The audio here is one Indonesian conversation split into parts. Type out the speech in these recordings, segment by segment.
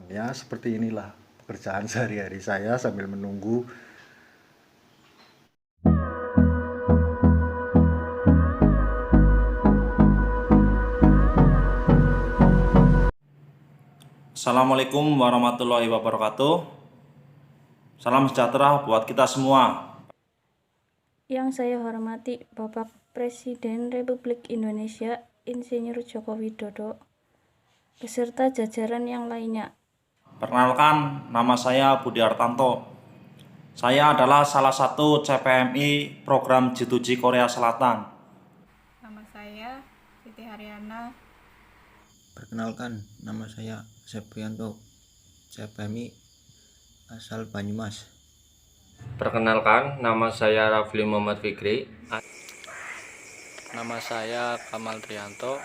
Ya, seperti inilah pekerjaan sehari-hari saya sambil menunggu. Assalamualaikum warahmatullahi wabarakatuh. Salam sejahtera buat kita semua. Yang saya hormati Bapak Presiden Republik Indonesia Insinyur Joko Widodo beserta jajaran yang lainnya. Perkenalkan, nama saya Budi Hartanto. Saya adalah salah satu CPMI program G2G Korea Selatan. Nama saya Siti Haryana. Perkenalkan, nama saya Seprianto, CPMI asal Banyumas. Perkenalkan, nama saya Rafli Muhammad Fikri. Nama saya Kamal Trianto.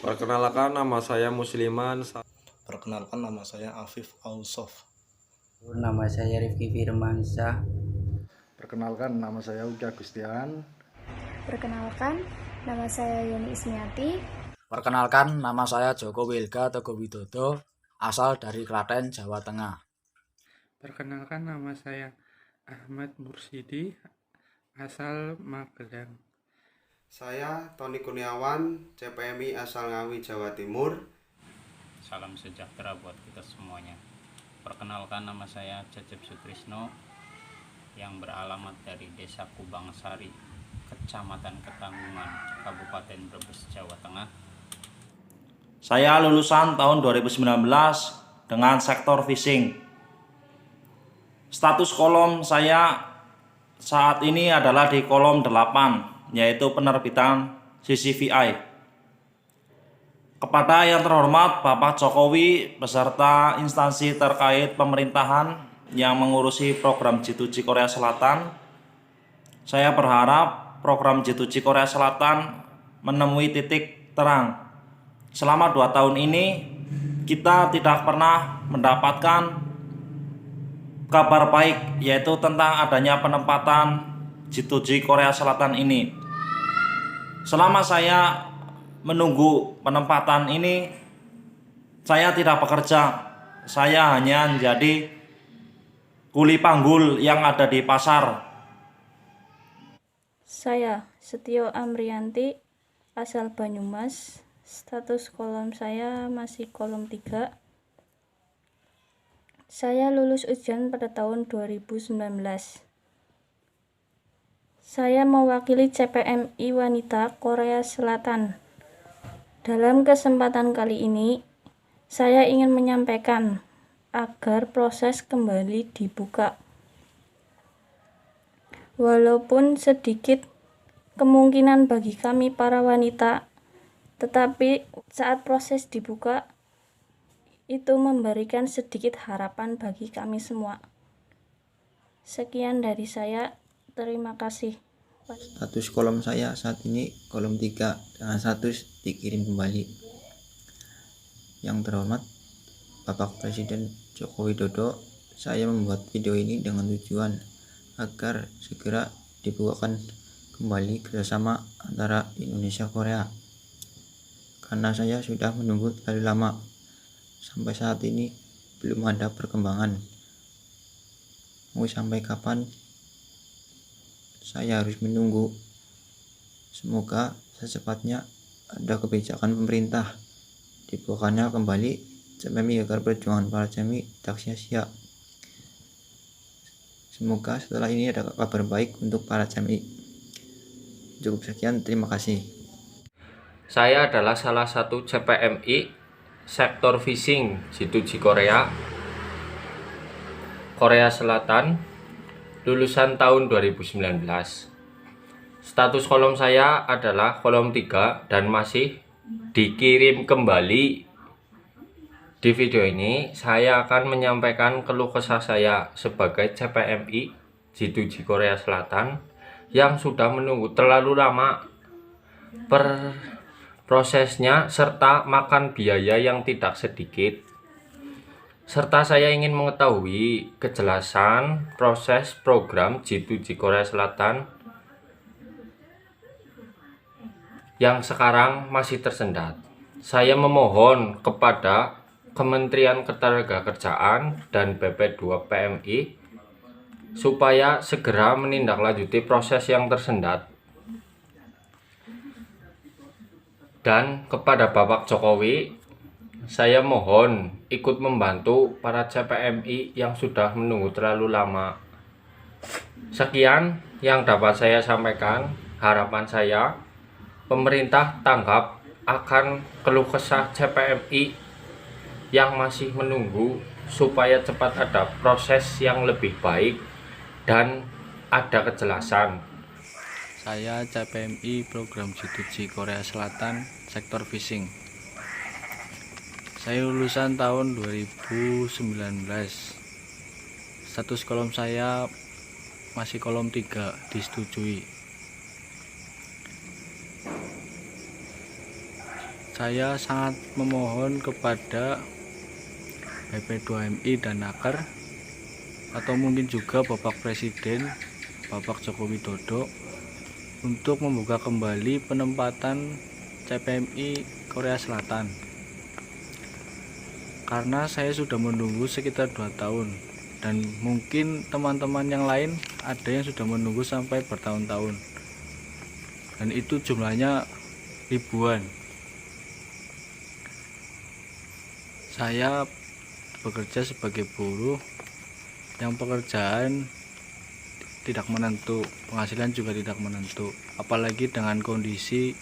Perkenalkan, nama saya Musliman. Perkenalkan, nama saya Afif Ausof. Nama saya Rifki Firmansyah. Perkenalkan, nama saya Ugi Agustian. Perkenalkan, nama saya Yeni Ismiati. Perkenalkan, nama saya Joko Wilga Teguh Widodo, asal dari Klaten, Jawa Tengah. Perkenalkan, nama saya Ahmad Mursidi, asal Magelang. Saya Tony Kurniawan, CPMI asal Ngawi, Jawa Timur. Salam sejahtera buat kita semuanya. Perkenalkan, nama saya Cecep Sutrisno yang beralamat dari Desa Kubangsari, Kecamatan Ketanggungan, Kabupaten Brebes, Jawa Tengah. Saya lulusan tahun 2019 dengan sektor fishing. Status kolom saya saat ini adalah di kolom 8, yaitu penerbitan CCVI. Kepada yang terhormat Bapak Jokowi beserta instansi terkait pemerintahan yang mengurusi program G2G Korea Selatan, saya berharap program G2G Korea Selatan menemui titik terang. Selama 2 tahun ini kita tidak pernah mendapatkan kabar baik, yaitu tentang adanya penempatan G2G Korea Selatan ini. Selama saya menunggu penempatan ini, saya tidak bekerja. Saya hanya menjadi kuli panggul yang ada di pasar. Saya Setio Amrianti, asal Banyumas. Status kolom saya masih kolom 3. Saya lulus ujian pada tahun 2019. Saya mewakili CPMI Wanita Korea Selatan. Dalam kesempatan kali ini, saya ingin menyampaikan agar proses kembali dibuka. Walaupun sedikit kemungkinan bagi kami para wanita, tetapi saat proses dibuka, itu memberikan sedikit harapan bagi kami semua. Sekian dari saya, terima kasih. Status kolom saya saat ini kolom 3 dengan status dikirim kembali. Yang terhormat Bapak Presiden Joko Widodo, saya membuat video ini dengan tujuan agar segera dibukakan kembali kerjasama antara Indonesia Korea, karena saya sudah menunggu terlalu lama. Sampai saat ini belum ada perkembangan. Mau sampai kapan saya harus menunggu? Semoga secepatnya ada kebijakan pemerintah dibukakannya kembali CPMI agar perjuangan para CPMI tidak sia-sia. Semoga setelah ini ada kabar baik untuk para CPMI. Cukup sekian, terima kasih. Saya adalah salah satu CPMI sektor fishing G2G Korea Selatan, lulusan tahun 2019. Status kolom saya adalah kolom 3 dan masih dikirim kembali. Di video ini saya akan menyampaikan keluh kesah saya sebagai CPMI G2G Korea Selatan yang sudah menunggu terlalu lama prosesnya serta makan biaya yang tidak sedikit. Serta saya ingin mengetahui kejelasan proses program G2G Korea Selatan yang sekarang masih tersendat. Saya memohon kepada Kementerian Ketenagakerjaan dan BP2 PMI supaya segera menindaklanjuti proses yang tersendat. Dan kepada Bapak Jokowi, saya mohon ikut membantu para CPMI yang sudah menunggu terlalu lama. Sekian yang dapat saya sampaikan. Harapan saya, pemerintah tanggap akan keluh kesah CPMI yang masih menunggu supaya cepat ada proses yang lebih baik dan ada kejelasan. Saya CPMI program G2G Korea Selatan sektor fishing. Saya lulusan tahun 2019. Status kolom saya masih kolom 3, disetujui. Saya sangat memohon kepada BP2MI dan Naker atau mungkin juga Bapak Presiden Bapak Joko Widodo untuk membuka kembali penempatan CPMI Korea Selatan, karena saya sudah menunggu sekitar 2 tahun dan mungkin teman-teman yang lain ada yang sudah menunggu sampai bertahun-tahun, dan itu jumlahnya ribuan. Saya bekerja sebagai buruh yang pekerjaan tidak menentu, penghasilan juga tidak menentu, apalagi dengan kondisi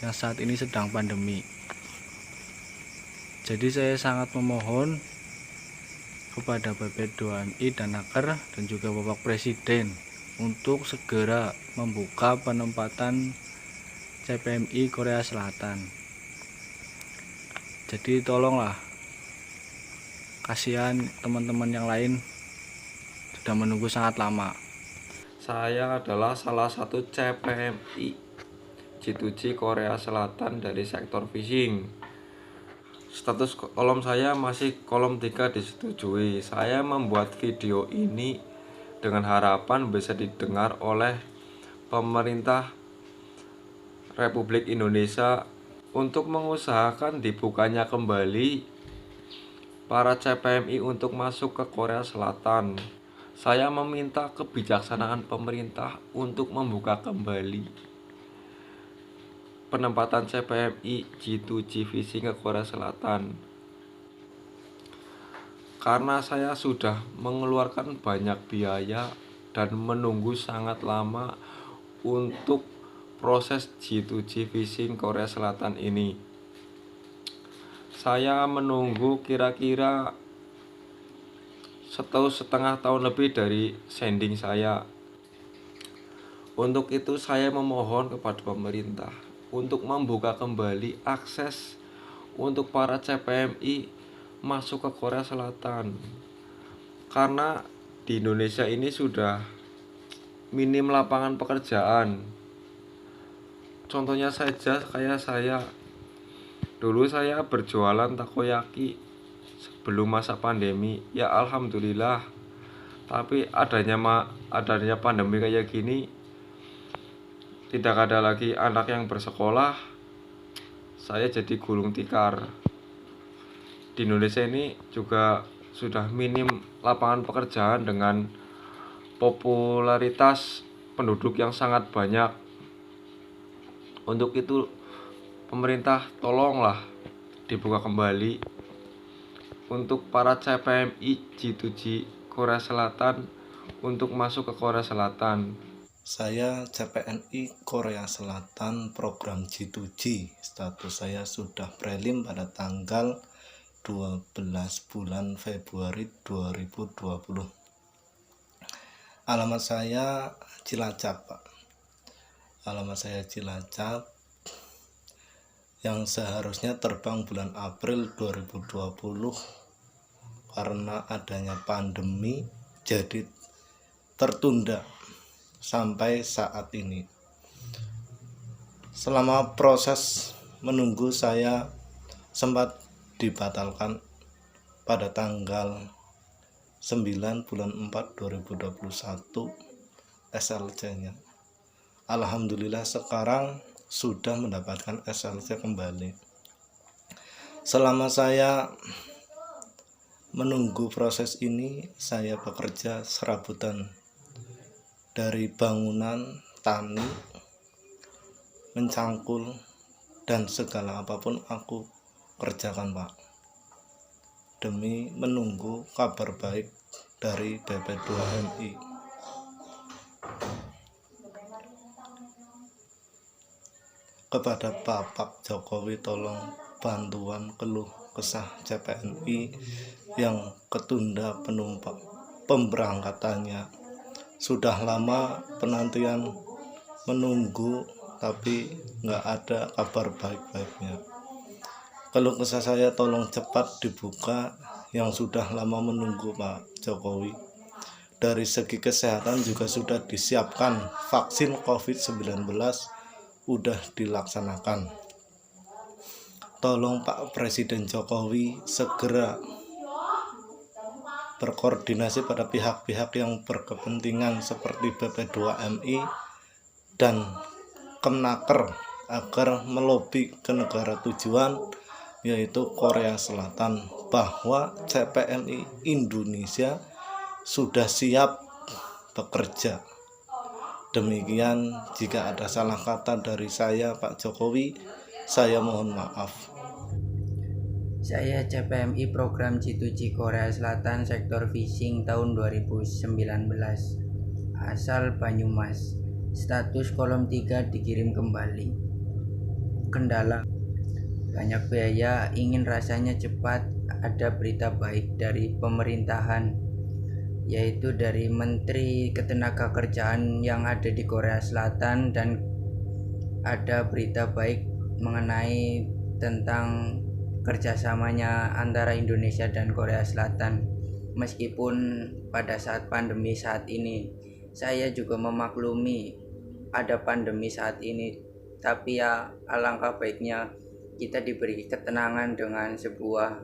yang saat ini sedang pandemi. Jadi saya sangat memohon kepada BP2MI dan Naker dan juga Bapak Presiden untuk segera membuka penempatan CPMI Korea Selatan. Jadi tolonglah, kasihan teman-teman yang lain sudah menunggu sangat lama. Saya adalah salah satu CPMI G2G Korea Selatan dari sektor fishing. Status kolom saya masih kolom 3 disetujui. Saya membuat video ini dengan harapan bisa didengar oleh pemerintah Republik Indonesia untuk mengusahakan dibukanya kembali para CPMI untuk masuk ke Korea Selatan. Saya meminta kebijaksanaan pemerintah untuk membuka kembali penempatan CPMI G2G Fishing ke Korea Selatan. Karena saya sudah mengeluarkan banyak biaya dan menunggu sangat lama untuk proses G2G Fishing Korea Selatan ini. Saya menunggu kira-kira 1,5 tahun lebih dari sending saya. Untuk itu saya memohon kepada pemerintah untuk membuka kembali akses untuk para CPMI masuk ke Korea Selatan. Karena di Indonesia ini sudah minim lapangan pekerjaan. Contohnya saja kayak saya. Dulu saya berjualan takoyaki sebelum masa pandemi, ya alhamdulillah. Tapi adanya pandemi kayak gini, tidak ada lagi anak yang bersekolah, saya jadi gulung tikar. Di Indonesia ini juga sudah minim lapangan pekerjaan dengan popularitas penduduk yang sangat banyak. Untuk itu pemerintah tolonglah dibuka kembali untuk para CPMI G2G Korea Selatan untuk masuk ke Korea Selatan. Saya CPNI Korea Selatan program G2G. Status saya sudah prelim pada tanggal 12 bulan Februari 2020. Alamat saya Cilacap, Pak. Alamat saya Cilacap, yang seharusnya terbang bulan April 2020 karena adanya pandemi jadi tertunda sampai saat ini. Selama proses menunggu saya sempat dibatalkan pada tanggal 9 bulan 4 2021 SLC-nya. Alhamdulillah sekarang sudah mendapatkan SLC kembali. Selama saya menunggu proses ini saya bekerja serabutan dari bangunan, tani, mencangkul, dan segala apapun aku kerjakan, Pak, demi menunggu kabar baik dari BP2MI. Kepada Bapak Jokowi, tolong bantuan keluh kesah CPNI yang ketunda penumpang pemberangkatannya. Sudah lama penantian menunggu tapi nggak ada kabar baik-baiknya. Keluh kesah saya tolong cepat dibuka yang sudah lama menunggu, Pak Jokowi. Dari segi kesehatan juga sudah disiapkan, vaksin COVID-19 udah dilaksanakan. Tolong Pak Presiden Jokowi segera berkoordinasi pada pihak-pihak yang berkepentingan seperti BP2MI dan Kemnaker agar melobi ke negara tujuan yaitu Korea Selatan bahwa CPNI Indonesia sudah siap bekerja. Demikian, jika ada salah kata dari saya, Pak Jokowi, saya mohon maaf. Saya CPMI program G2G Korea Selatan sektor fishing tahun 2019. Asal Banyumas. Status kolom 3 dikirim kembali. Kendala banyak biaya, ingin rasanya cepat ada berita baik dari pemerintahan, yaitu dari Menteri Ketenagakerjaan yang ada di Korea Selatan, dan ada berita baik mengenai tentang kerjasamanya antara Indonesia dan Korea Selatan. Meskipun pada saat pandemi saat ini, saya juga memaklumi ada pandemi saat ini, tapi ya alangkah baiknya kita diberi ketenangan dengan sebuah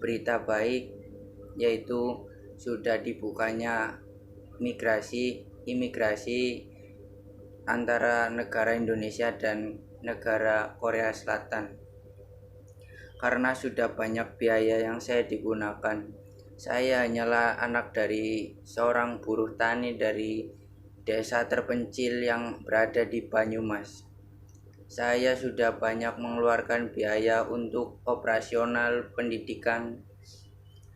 berita baik, yaitu sudah dibukanya imigrasi antara negara Indonesia dan negara Korea Selatan. Karena sudah banyak biaya yang saya digunakan. Saya hanyalah anak dari seorang buruh tani dari desa terpencil yang berada di Banyumas. Saya sudah banyak mengeluarkan biaya untuk operasional pendidikan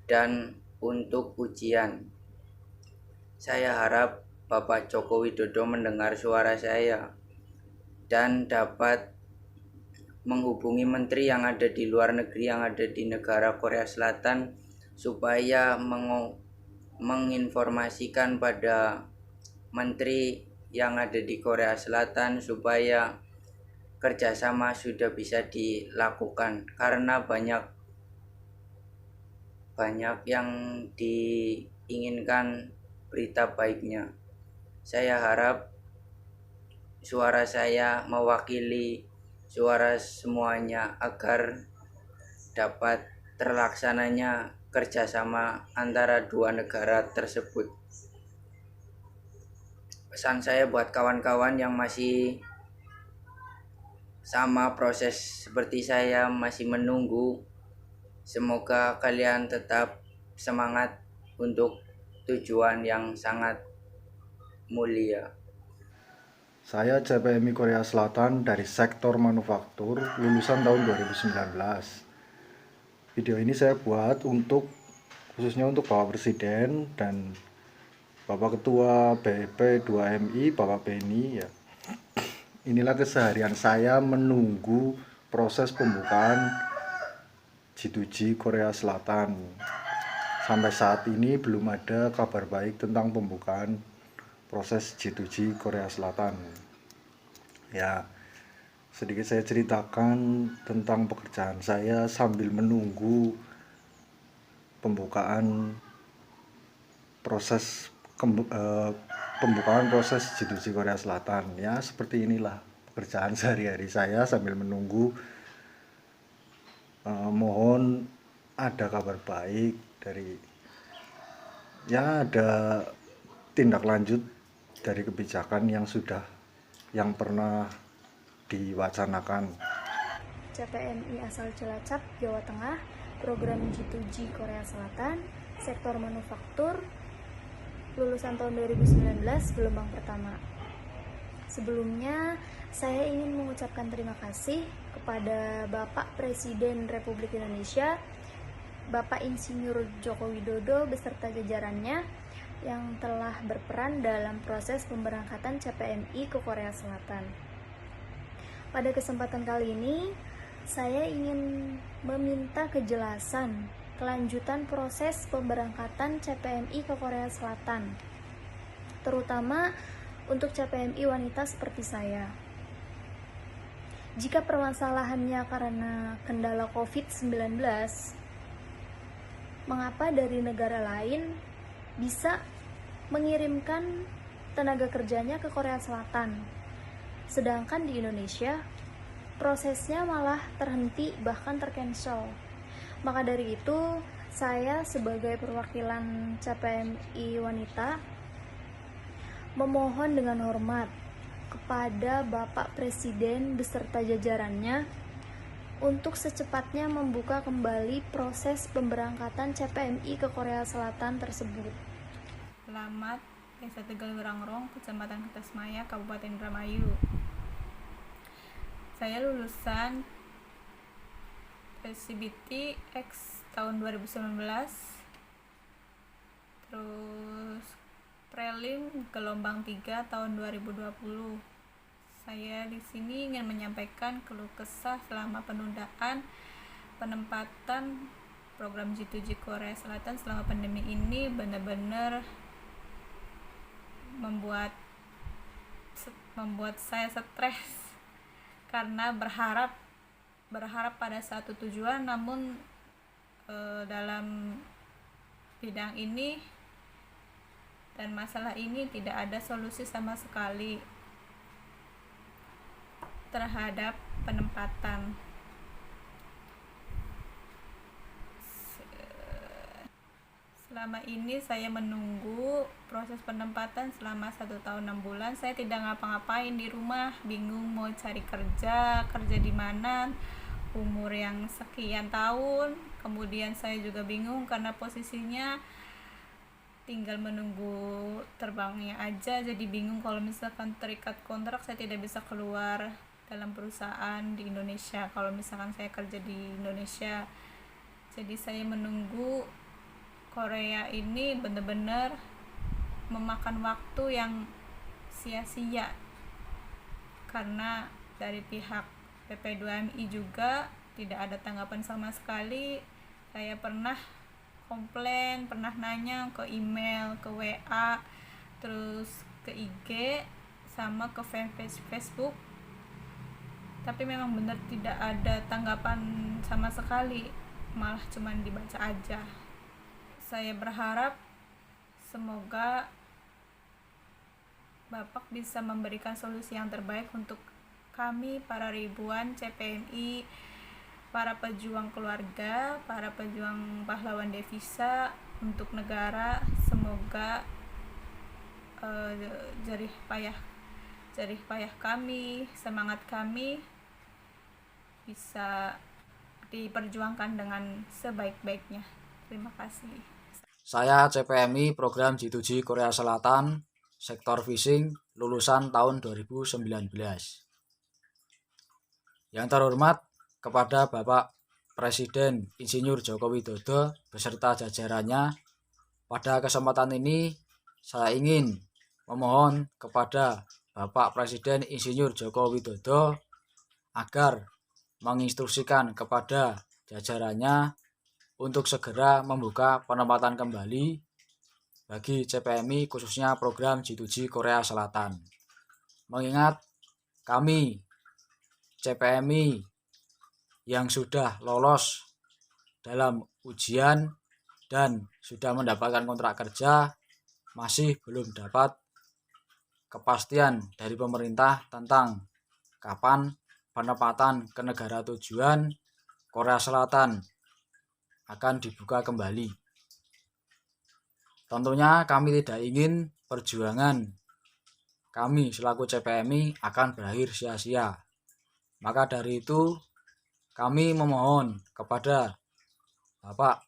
dan untuk ujian. Saya harap Bapak Joko Widodo mendengar suara saya dan dapat menghubungi menteri yang ada di luar negeri, yang ada di negara Korea Selatan, supaya menginformasikan pada menteri yang ada di Korea Selatan supaya kerjasama sudah bisa dilakukan, karena banyak yang diinginkan berita baiknya. Saya harap suara saya mewakili suara semuanya agar dapat terlaksananya kerjasama antara dua negara tersebut. Pesan saya buat kawan-kawan yang masih sama proses seperti saya, masih menunggu, semoga kalian tetap semangat untuk tujuan yang sangat mulia. Saya CPMI Korea Selatan dari sektor manufaktur, lulusan tahun 2019. Video ini saya buat khususnya untuk Bapak Presiden dan Bapak Ketua BP2MI, Bapak Beni ya. Inilah keseharian saya menunggu proses pembukaan G2G Korea Selatan. Sampai saat ini belum ada kabar baik tentang pembukaan proses G2G Korea Selatan. Ya, sedikit saya ceritakan tentang pekerjaan saya sambil menunggu pembukaan proses G2G Korea Selatan. Ya, seperti inilah pekerjaan sehari-hari saya sambil menunggu. Mohon ada kabar baik dari, ya, ada tindak lanjut dari kebijakan yang pernah diwacanakan. CPNI asal Cilacap, Jawa Tengah, program G2G Korea Selatan, sektor manufaktur, lulusan tahun 2019, gelombang pertama. Sebelumnya, saya ingin mengucapkan terima kasih kepada Bapak Presiden Republik Indonesia, Bapak Insinyur Joko Widodo beserta jajarannya yang telah berperan dalam proses pemberangkatan CPMI ke Korea Selatan. Pada kesempatan kali ini, saya ingin meminta kejelasan kelanjutan proses pemberangkatan CPMI ke Korea Selatan, terutama untuk CPMI wanita seperti saya. Jika permasalahannya karena kendala COVID-19, mengapa dari negara lain bisa mengirimkan tenaga kerjanya ke Korea Selatan, sedangkan di Indonesia prosesnya malah terhenti bahkan tercancel? Maka dari itu, saya sebagai perwakilan CPMI wanita memohon dengan hormat kepada Bapak Presiden beserta jajarannya untuk secepatnya membuka kembali proses pemberangkatan CPMI ke Korea Selatan tersebut. Alamat Desa Tegal Werangrong, Kecamatan Kertasmaya, Kabupaten Indramayu. Saya lulusan CBT X tahun 2019, terus prelim gelombang 3 tahun 2020. Saya di sini ingin menyampaikan keluh kesah selama penundaan penempatan program G2G Korea Selatan selama pandemi ini. Benar-benar membuat saya stres karena berharap pada satu tujuan, namun dalam bidang ini dan masalah ini tidak ada solusi sama sekali terhadap penempatan. Selama ini saya menunggu proses penempatan selama 1 tahun 6 bulan. Saya tidak ngapa-ngapain di rumah, bingung mau cari kerja di mana, umur yang sekian tahun. Kemudian saya juga bingung karena posisinya tinggal menunggu terbangnya aja, jadi bingung kalau misalkan terikat kontrak saya tidak bisa keluar dalam perusahaan di Indonesia kalau misalkan saya kerja di Indonesia. Jadi saya menunggu Korea ini benar-benar memakan waktu yang sia-sia karena dari pihak PP2MI juga tidak ada tanggapan sama sekali. Saya pernah komplain, pernah nanya ke email, ke WA, terus ke IG, sama ke fanpage Facebook, tapi memang benar tidak ada tanggapan sama sekali, malah cuman dibaca aja. Saya berharap semoga Bapak bisa memberikan solusi yang terbaik untuk kami para ribuan CPNI, para pejuang keluarga, para pejuang pahlawan devisa untuk negara. Semoga jerih payah kami, semangat kami bisa diperjuangkan dengan sebaik-baiknya. Terima kasih. Saya CPMI program G2G Korea Selatan, sektor fishing, lulusan tahun 2019. Yang terhormat kepada Bapak Presiden Insinyur Joko Widodo beserta jajarannya, pada kesempatan ini saya ingin memohon kepada Bapak Presiden Insinyur Joko Widodo agar menginstruksikan kepada jajarannya untuk segera membuka penempatan kembali bagi CPMI khususnya program G2G Korea Selatan. Mengingat kami CPMI yang sudah lolos dalam ujian dan sudah mendapatkan kontrak kerja masih belum dapat kepastian dari pemerintah tentang kapan penempatan ke negara tujuan Korea Selatan akan dibuka kembali. Tentunya kami tidak ingin perjuangan kami selaku CPMI akan berakhir sia-sia. Maka dari itu kami memohon kepada Bapak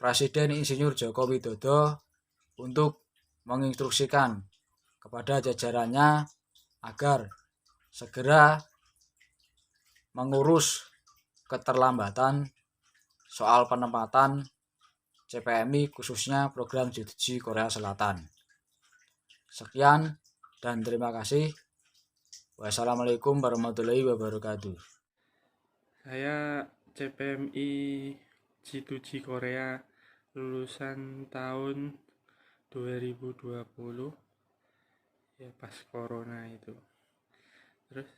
Presiden Insinyur Joko Widodo untuk menginstruksikan kepada jajarannya agar segera mengurus keterlambatan soal penempatan CPMI khususnya program G2G Korea Selatan. Sekian dan terima kasih. Wassalamualaikum warahmatullahi wabarakatuh. Saya CPMI G2G Korea lulusan tahun 2020 ya pas corona itu. Terus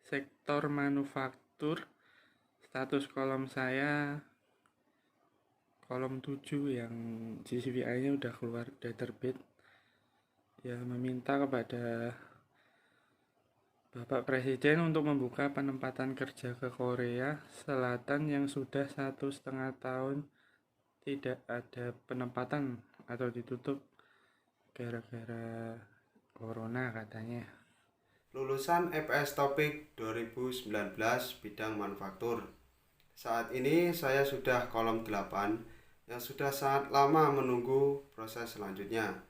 sektor manufaktur, status kolom saya kolom 7 yang GCPI-nya udah keluar, udah terbit. Ya meminta kepada Bapak Presiden untuk membuka penempatan kerja ke Korea Selatan yang sudah 1,5 tahun tidak ada penempatan atau ditutup gara-gara corona katanya. Lulusan EPS Topik 2019 bidang manufaktur. Saat ini saya sudah kolom 8 yang sudah sangat lama menunggu proses selanjutnya.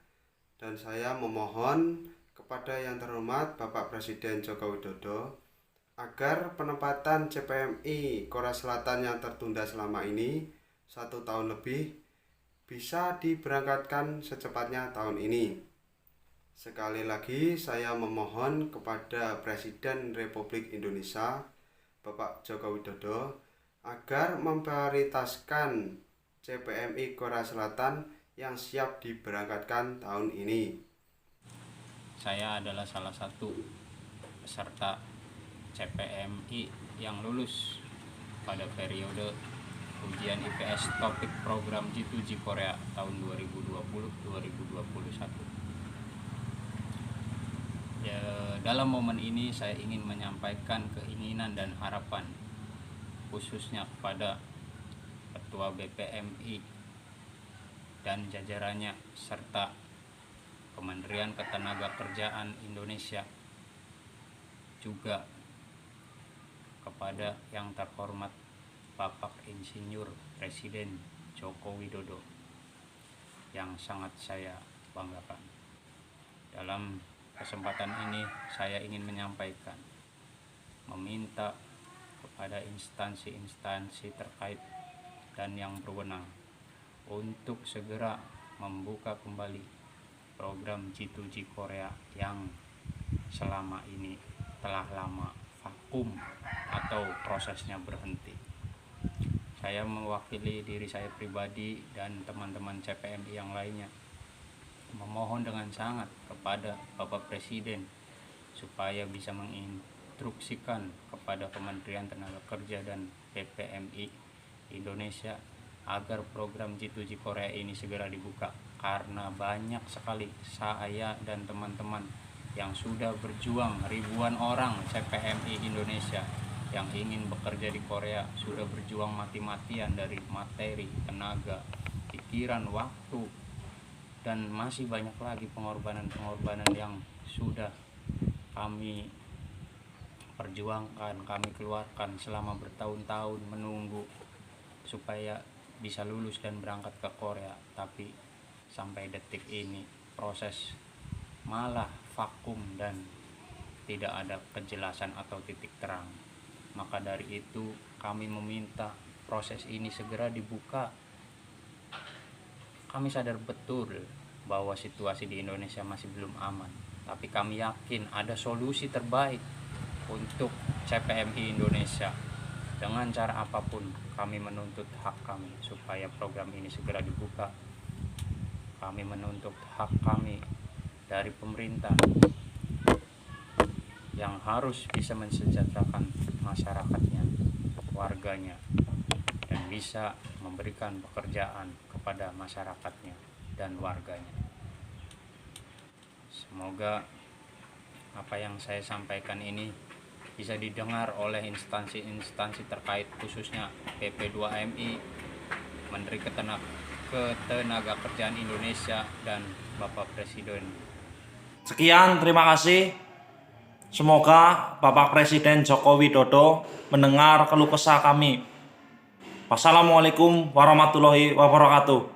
Dan saya memohon kepada yang terhormat Bapak Presiden Joko Widodo agar penempatan CPMI Korea Selatan yang tertunda selama ini 1 tahun lebih bisa diberangkatkan secepatnya tahun ini. Sekali lagi saya memohon kepada Presiden Republik Indonesia Bapak Joko Widodo agar memprioritaskan CPMI Korea Selatan yang siap diberangkatkan tahun ini. Saya adalah salah satu peserta CPMI yang lulus pada periode ujian IPS topik program G2G Korea tahun 2020-2021. Ya, dalam momen ini saya ingin menyampaikan keinginan dan harapan khususnya kepada Ketua BPMI dan jajarannya serta Kementerian Ketenagakerjaan Indonesia, juga kepada yang terhormat Bapak Insinyur Presiden Joko Widodo yang sangat saya banggakan. Dalam kesempatan ini saya ingin menyampaikan, meminta kepada instansi-instansi terkait dan yang berwenang untuk segera membuka kembali program G2G Korea yang selama ini telah lama vakum atau prosesnya berhenti. Saya mewakili diri saya pribadi dan teman-teman CPMI yang lainnya memohon dengan sangat kepada Bapak Presiden supaya bisa menginstruksikan kepada Kementerian Tenaga Kerja dan BPMI Indonesia agar program G2G Korea ini segera dibuka, karena banyak sekali saya dan teman-teman yang sudah berjuang, ribuan orang CPMI Indonesia yang ingin bekerja di Korea sudah berjuang mati-matian dari materi, tenaga, pikiran, waktu, dan masih banyak lagi pengorbanan-pengorbanan yang sudah kami perjuangkan, kami keluarkan selama bertahun-tahun menunggu supaya bisa lulus dan berangkat ke Korea. Tapi sampai detik ini proses malah vakum dan tidak ada kejelasan atau titik terang. Maka dari itu kami meminta proses ini segera dibuka. Kami sadar betul bahwa situasi di Indonesia masih belum aman, tapi kami yakin ada solusi terbaik untuk CPMI Indonesia. Dengan cara apapun kami menuntut hak kami supaya program ini segera dibuka. Kami menuntut hak kami dari pemerintah yang harus bisa mensejahterakan masyarakatnya, warganya, dan bisa memberikan pekerjaan kepada masyarakatnya dan warganya. Semoga apa yang saya sampaikan ini bisa didengar oleh instansi-instansi terkait, khususnya PP2MI, Menteri Ketenagakerjaan Indonesia, dan Bapak Presiden. Sekian, terima kasih. Semoga Bapak Presiden Joko Widodo mendengar keluh kesah kami Wassalamualaikum warahmatullahi wabarakatuh.